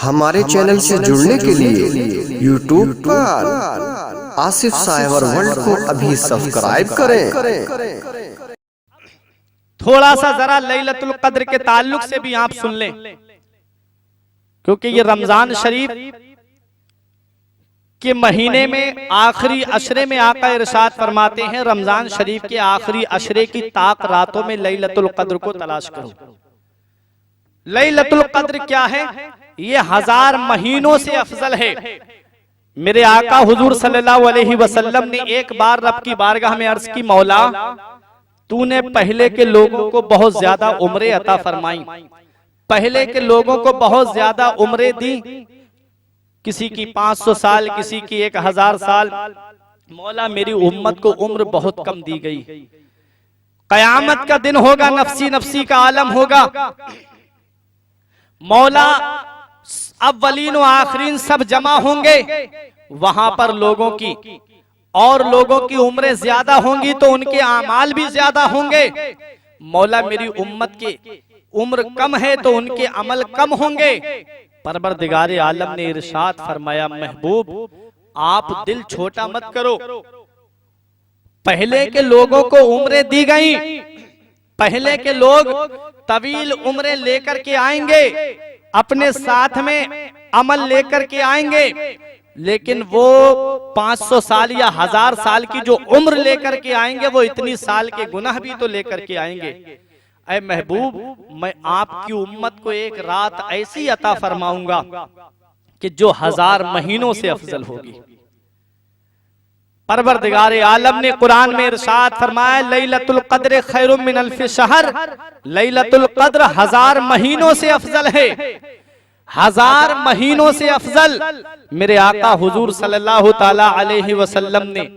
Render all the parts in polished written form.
हमारे चैनल से जुड़ने के लिए यूट्यूब पर आसिफ साइबर वर्ल्ड को अभी सब्सक्राइब करें। थोड़ा सा जरा लैलतुल कद्र के ताल्लुक से भी आप सुन लें, क्योंकि ये रमजान शरीफ के महीने में आखिरी अशरे में आका इरशाद फरमाते हैं, रमजान शरीफ के आखिरी अशरे की ताक रातों में लैलतुल कद्र को तलाश करो। लैलतुल कद्र क्या है? ये 1000 महीनों से अफजल है। मेरे आका हुजूर सल्लल्लाहु अलैहि वसल्लम ने एक बार रब की बारगाह में अर्ज की, मौला तूने पहले के लोगों को बहुत ज्यादा उम्रें अता फरमाई, पहले के लोगों को बहुत ज्यादा उम्रें दी, किसी की 500 साल, किसी की 1000 साल। मौला मेरी उम्मत को उम्र बहुत कम दी गई। कयामत का दिन होगा, नफसी नफसी का आलम होगा। मौला अव्वलीन व आखिरीन सब जमा होंगे, वहां पर लोगों की और लोगों की उम्रें ज्यादा होंगी तो उनके आमाल भी ज्यादा होंगे। मौला मेरी उम्मत की उम्र कम है तो उनके अमल कम होंगे। परवरदिगारे आलम ने इरशाद फरमाया, महबूब आप दिल छोटा मत करो। पहले के लोगों को उम्रें दी गई, पहले के लोग तवील उम्रें लेकर के आएंगे, अपने साथ में अमल लेकर के आएंगे, लेकिन वो 500 साल या 1000 साल की जो उम्र लेकर के आएंगे वो इतनी साल के गुनाह भी तो लेकर के आएंगे। ऐ महबूब मैं आपकी उम्मत को एक रात ऐसी अता फरमाऊंगा कि जो 1000 महीनों से अफजल होगी। परवरदिगारे आलम ने कुरान में इरशाद फरमाया, लैलतुल कद्र खैरुम मिन अल्फि शहर, लैलतुल कद्र 1000 महीनों से अफजल है। 1000 महीनों से अफजल। मेरे आका हुजूर सल्लल्लाहु ताला अलैहि वसल्लम ने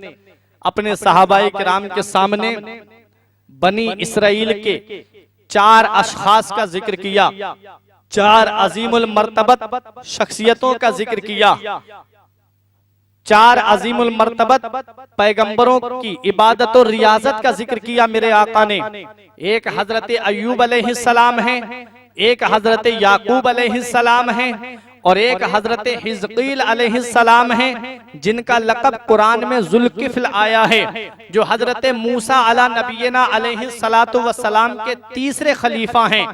अपने सहाबाए किराम के सामने बनी इसराइल के 4 अशखास का जिक्र किया, 4 अजीमुल मर्तबत शख्सियतों का जिक्र किया, 4 अजीमुल मर्तबत पैगंबरों की इबादत और रियाजत का जिक्र किया मेरे आका ने। एक हजरत अय्यूब अलैहिस्सलाम है, एक हजरत याकूब अलैहिस्सलाम है और एक हजरत हिजकील अलैहिस्सलाम है, जिनका लक़ब कुरान में जुल्किफ्ल आया है, जो हजरत मूसा अला नबीना अलैहिस्सलातु वस्सलाम के तीसरे खलीफा हैं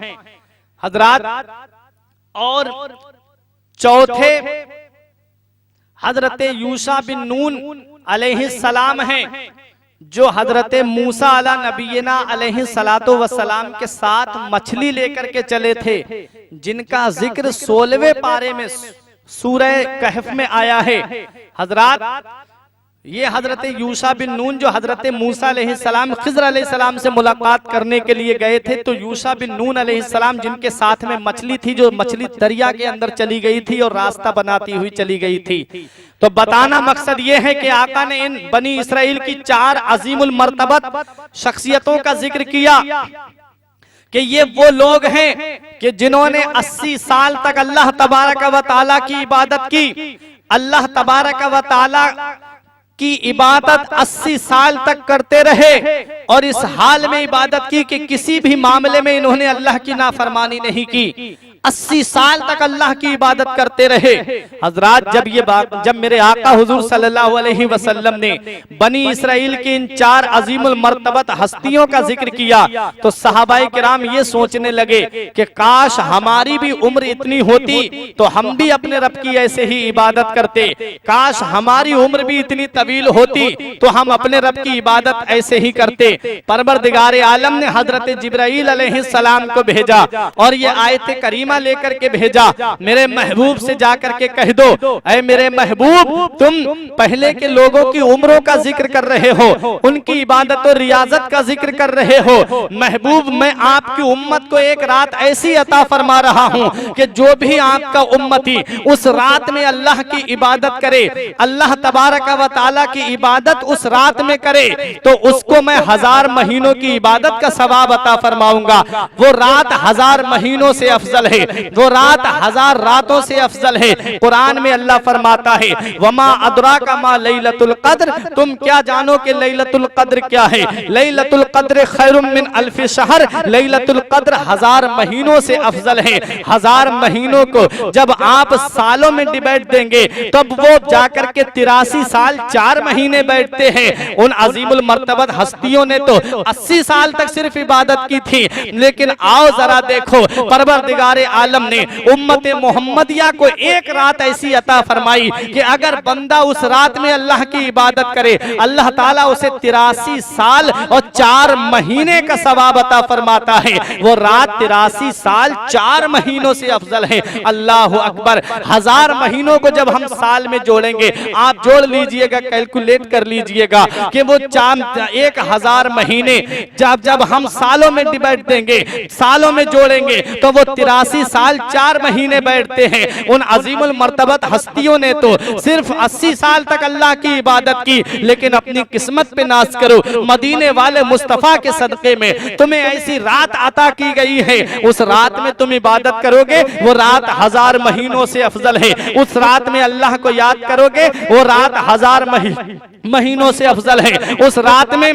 हजरात। और चौथे हजरत यूशा बिन नून अलैहिस्सलाम हैं, जो हजरत मूसा अला नबीना अलैहिस्सलातु वस्सलाम के साथ मछली लेकर के चले थे, जिनका जिक्र 16वें पारे में सूरह कहफ में आया है। हजरात ये हजरत यूशा बिन नून जो हजरत मूसा अलैहिस्सलाम खिज़र अलैहिस्सलाम से मुलाकात करने के लिए गए थे, तो यूशा बिन नून अलैहिस्सलाम जिनके साथ में मछली थी, जो मछली दरिया के अंदर चली गई थी और रास्ता बनाती हुई चली गई थी। तो बताना मकसद ये है कि आका ने इन बनी इसराइल की 4 अजीमुल मर्तबत शख्सियतों का जिक्र किया कि ये वो लोग हैं कि जिन्होंने 80 साल तक अल्लाह तबारक व तआला की इबादत की। अल्लाह तबारक व तआला की इबादत 80 साल तक करते रहे और इस हाल में इबादत की कि किसी भी मामले में इन्होंने अल्लाह की नाफरमानी नहीं की। 80 साल तक अल्लाह की इबादत करते रहे। हजरात जब मेरे आका हुजूर सल्लल्लाहु अलैहि वसल्लम ने बनी इसराइल की इन 4 अजीमुल मर्तबत हस्तियों का जिक्र किया, तो सहाबाए किराम ये सोचने लगे कि काश हमारी भी उम्र इतनी होती तो हम भी अपने रब की ऐसे ही इबादत करते। काश हमारी उम्र भी इतनी तवील होती तो हम अपने रब की इबादत ऐसे ही करते। परवरदिगारे आलम ने हजरत जिब्राइल अलैहिस्सलाम को भेजा और ये आयत करीमा लेकर के भेजा, मेरे महबूब से जाकर के कह दो, ऐ मेरे महबूब तुम पहले के लोगों की उम्रों का जिक्र कर रहे हो, उनकी इबादत और रियाजत का जिक्र कर रहे हो। महबूब मैं आपकी उम्मत को एक रात ऐसी अता फरमा रहा हूं कि जो भी आपका उम्मती उस रात में अल्लाह की इबादत करे, अल्लाह तबारक व तआला की इबादत उस रात में करे, तो उसको मैं 1000 महीनों की इबादत का सवाब अता फरमाऊंगा। वो रात 1000 महीनों से अफजल है। वो रात हजार रातों से अफजल है। कुरान में अल्लाह फरमाता है वमा अदराका मा लैलतुल कद्र, तुम क्या जानो कि लैलतुल कद्र क्या है। लैलतुल कद्र खैरुम मिन अल्फि शहर, लैलतुल कद्र हजार महीनों से अफजल है। हजार महीनों को जब आप सालों में डिवाइड देंगे तब वो जाकर के 83 साल 4 महीने बैठते हैं। उन अजीमुल मर्तबत हस्तियों ने तो 80 साल तक सिर्फ इबादत की थी। लेकिन आओ जरा देखो, परवरदिगारे आलम ने उम्मत मोहम्मदिया को एक रात ऐसी अता फरमाई कि अगर बंदा उस रात में अल्लाह की इबादत करे, अल्लाह ताला उसे 83 साल और 4 महीने का सवाब अता फरमाता है। वो रात 83 साल 4 महीनों से अफजल है। अल्लाह अकबर। हजार महीनों को जब हम साल में जोड़ेंगे, आप जोड़ लीजिएगा, कैलकुलेट कर लीजिएगा कि वो 1000 महीने जब हम सालों में डिवाइड देंगे, सालों में जोड़ेंगे तो वो 83 साल 4 महीने बैठते हैं। उन अजीमुल मर्तबत हस्तियों ने तो सिर्फ 80 साल तक अल्लाह की इबादत की। लेकिन अपनी किस्मत पे नाज करो, मदीने वाले मुस्तफा के सदके में तुम्हें ऐसी रात अता की गई है, उस रात में तुम इबादत करोगे, वो रात हजार महीनों से अफजल है। उस रात में अल्लाह को याद करोगे, वो रात हजार महीनों से अफजल है। उस रात में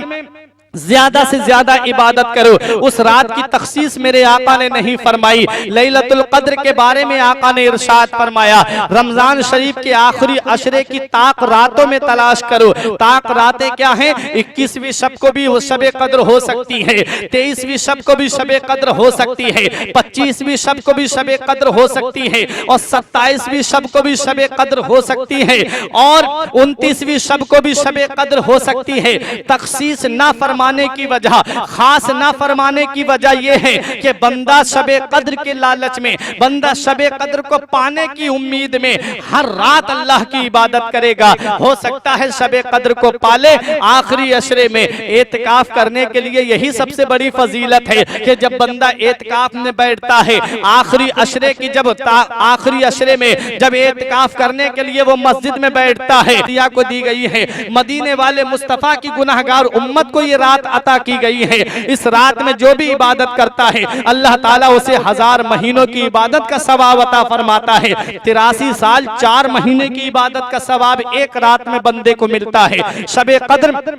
ज्यादा से ज्यादा इबादत करो। उस रात की तखसीस मेरे आका ने नहीं फरमाई। लैलतुल कद्र के बारे में आका ने इरशाद फरमाया, रमजान शरीफ के आखिरी अशरे की ताक रातों में तलाश करो। ताक रातें क्या हैं? 21वीं शब को भी वो शबे कद्र हो सकती है, 23वीं शब को भी शबे कद्र हो सकती है, 25वीं शब को भी शबे कद्र हो सकती है, और 27वीं शब को भी शबे कद्र हो सकती है, और 29वीं शब को भी शबे कद्र हो सकती है। तखसीस ना फरमाने की वजह, खास ना फरमाने की वजह यह है कि बंदा शबे कद्र के लालच में, बंदा शबे कद्र को पाने की उम्मीद में हर रात अल्लाह की इबादत करेगा। हो सकता है शबे कद्र को पाले। आखिरी अशरे में एतकाफ करने के लिए यही सबसे बड़ी फजीलत है कि जब बंदा एतकाफ में बैठता है, आखिरी अशरे की जब आखिरी अशरे में जब एतकाफ करने के लिए वो मस्जिद में बैठता है, दिया को दी गई है। मदीने वाले मुस्तफा की गुनाहगार उम्मत को ये रात अता की गई है। इस रात में जो भी इबादत करता है, अल्लाह ताला उसे हजार महीनों की इबादत का सवाब अता फरमाता है। 83 साल 4 महीने की इबादत का सवाब एक रात में बंदे को मिलता है। शबे कद्र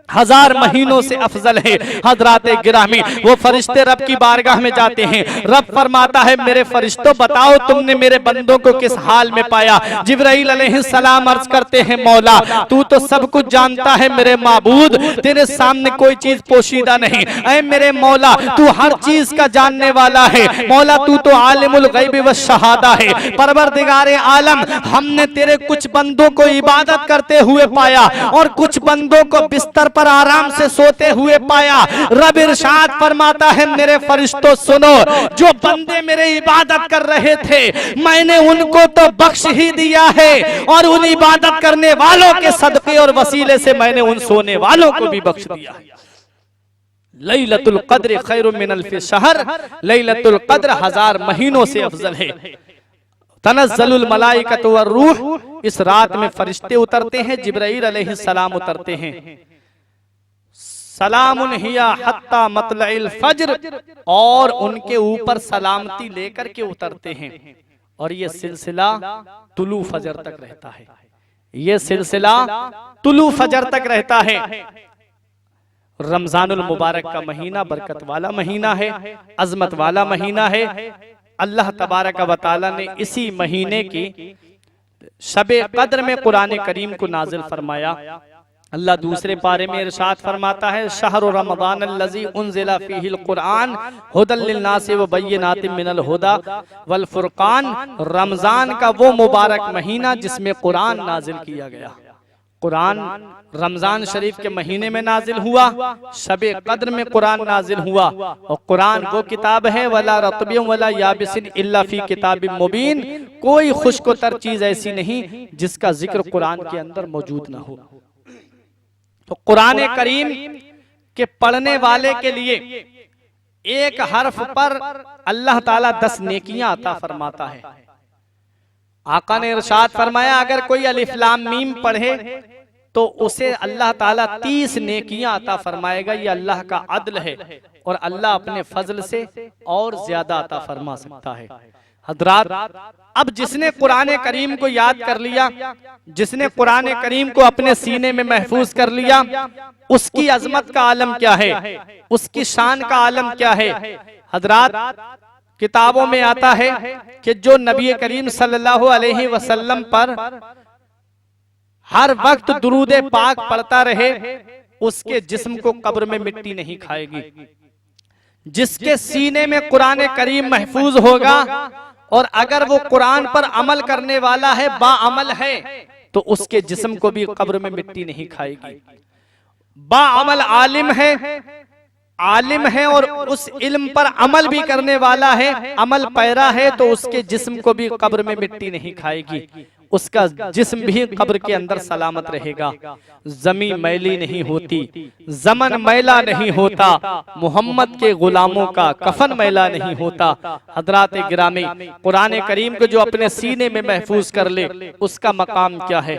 हजार महीनों से अफजल है। हजरात गिरामी, वो फरिश्ते रब की बारगाह में जाते हैं। रब फरमाता है, मेरे फरिश्तों बताओ तुमने मेरे बंदों को किस हाल में पाया। जिब्राइल अलैहिस्सलाम अर्ज करते हैं, मौला तू तो सब कुछ जानता है मेरे माबूद, तेरे सामने कोई चीज पोशीदा नहीं। ऐ मेरे मौला, तू हर चीज का जानने वाला है। मौला तू तो आलिमुल गैब व शहादा है। परवरदिगारे आलम, हमने तेरे कुछ बंदों को इबादत करते हुए पाया और कुछ बंदों को बिस्तर पर आराम से सोते हुए पाया। रब इरशाद फरमाता है, मेरे फरिश्तों सुनो, जो बंदे मेरे इबादत कर रहे थे मैंने उनको तो बख्श ही दिया है, और उन इबादत करने वालों के सदके और वसीले से मैंने उन सोने वालों को भी बख्श दिया है। लैलतुल कद्र खैरुम मिन अल्फि शहर, लैलतुल कद्र हजार महीनों से अफजल है। तनज़्ज़लुल मलाइकतु वर रूह, इस रात में फरिश्ते उतरते हैं, जिब्राइल अलैहिस्सलाम उतरते हैं। सलामुन हिया हत्ता मतलइल फज्र, और उनके ऊपर सलामती लेकर के उतरते हैं। और ये सिलसिला तुलू फजर तक रहता है। ये सिलसिला तुलू फजर तक रहता है। रमजानुल मुबारक का महीना बरकत वाला महीना है, अजमत वाला महीना है। अल्लाह तबारक व तआला ने इसी महीने की शबे कद्र में कुरान करीम को नाजिल फरमाया। अल्लाह दूसरे पारे में इरशाद फरमाता है, शहर रमज़ान अल्लज़ी उन्ज़िला फ़ीहिल कुरआन हुदल लिन्नासि व बय्यिनातिम मिनल हुदा वल फुरक़ान, रमजान का वो मुबारक महीना जिसमें कुरान नाजिल किया गया। कुरान रमजान शरीफ के महीने में नाजिल हुआ, शबे कद्र में कुरान नाजिल हुआ। और कुरान वो किताब है, वला रत्बिन वला याबिसिन इल्ला फी किताबिम मुबीन, कोई खुश्क-तर चीज ऐसी नहीं जिसका जिक्र कुरान के अंदर मौजूद ना हो। तो कुरान करीम के पढ़ने वाले के लिए एक हर्फ पर अल्लाह ताला 10 नेकियां अता फरमाता है। आका ने इरशाद फरमाया, अगर कोई अलिफ लाम मीम पढ़े तो उसे अल्लाह ताला 30 नेकियां अता फरमाएगा। ये अल्लाह का अदल है और अल्लाह अपने फजल से और ज्यादा अता फरमा सकता है। हजरात, अब जिसने कुरान करीम को याद कर लिया, जिसने कुरान करीम को अपने सीने में महफूज कर लिया, उसकी अजमत का आलम क्या है, उसकी शान का आलम क्या है। हजरात, किताबों में आता है कि जो नबी करीम सल्लल्लाहु अलैहि वसल्लम पर हर वक्त दुरूद पाक पढ़ता रहे, उसके जिस्म को कब्र में मिट्टी नहीं खाएगी। जिसके सीने में कुरान करीम महफूज होगा और अगर वो कुरान पर अमल करने वाला है, बाअमल है, तो उसके जिस्म को भी कब्र में मिट्टी नहीं खाएगी। बाअमल आलिम है और उस इल्म पर अमल भी करने वाला है, अमल पैरा है, तो उसके जिस्म को भी कब्र में मिट्टी नहीं खाएगी। उसका जिस्म भी कब्र के अंदर सलामत रहेगा। जमीन मैली नहीं होती, जमन मैला नहीं होता, मोहम्मद के गुलामों का कफन मैला नहीं होता। हजरात गिरामी, कुरान करीम को जो अपने सीने में महफूज कर ले, उसका मकाम क्या है।